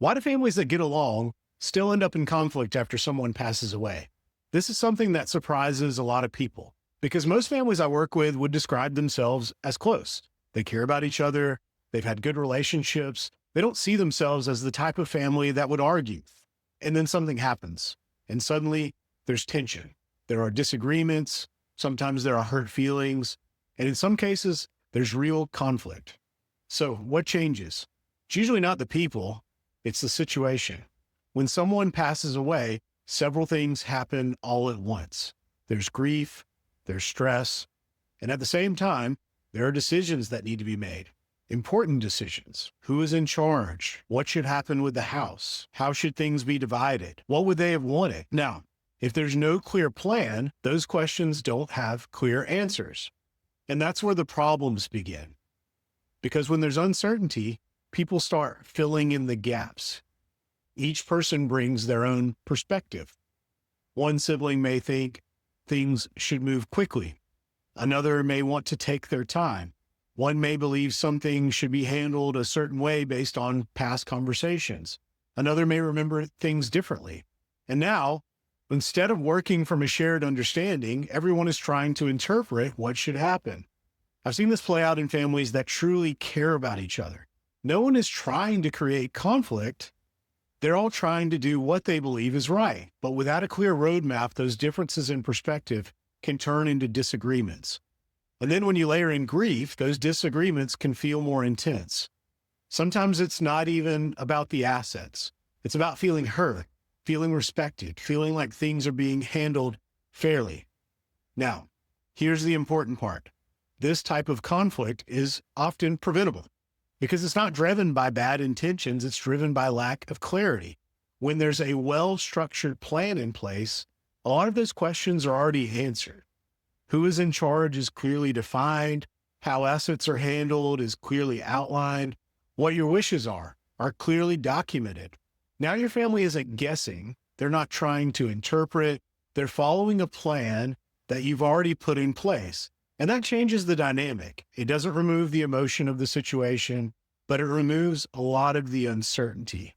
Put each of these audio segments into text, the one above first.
Why do families that get along still end up in conflict after someone passes away? This is something that surprises a lot of people because most families I work with would describe themselves as close. They care about each other, they've had good relationships, they don't see themselves as the type of family that would argue. And then something happens, and suddenly there's tension. There are disagreements, sometimes there are hurt feelings, and in some cases, there's real conflict. So, what changes? It's usually not the people, it's the situation. When someone passes away, several things happen all at once. There's grief, there's stress, and at the same time, there are decisions that need to be made. Important decisions. Who is in charge? What should happen with the house? How should things be divided? What would they have wanted? Now, if there's no clear plan, those questions don't have clear answers. And that's where the problems begin. Because when there's uncertainty, people start filling in the gaps. Each person brings their own perspective. One sibling may think things should move quickly. Another may want to take their time. One may believe some things should be handled a certain way based on past conversations. Another may remember things differently. And now, instead of working from a shared understanding, everyone is trying to interpret what should happen. I've seen this play out in families that truly care about each other. No one is trying to create conflict. They're all trying to do what they believe is right. But without a clear roadmap, those differences in perspective can turn into disagreements. And then when you layer in grief, those disagreements can feel more intense. Sometimes it's not even about the assets. It's about feeling heard, feeling respected, feeling like things are being handled fairly. Now, here's the important part. This type of conflict is often preventable because it's not driven by bad intentions. It's driven by lack of clarity. When there's a well-structured plan in place, a lot of those questions are already answered. Who is in charge is clearly defined. How assets are handled is clearly outlined. What your wishes are clearly documented. Now your family isn't guessing. They're not trying to interpret. They're following a plan that you've already put in place. And that changes the dynamic. It doesn't remove the emotion of the situation, but it removes a lot of the uncertainty.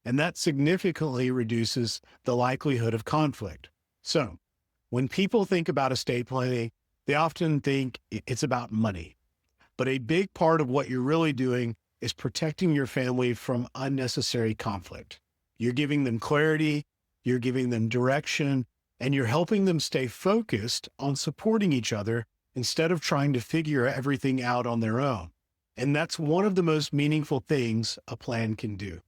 And that significantly reduces the likelihood of conflict. So, when people think about estate planning, they often think it's about money. But a big part of what you're really doing is protecting your family from unnecessary conflict. You're giving them clarity, you're giving them direction, and you're helping them stay focused on supporting each other instead of trying to figure everything out on their own. And that's one of the most meaningful things a plan can do.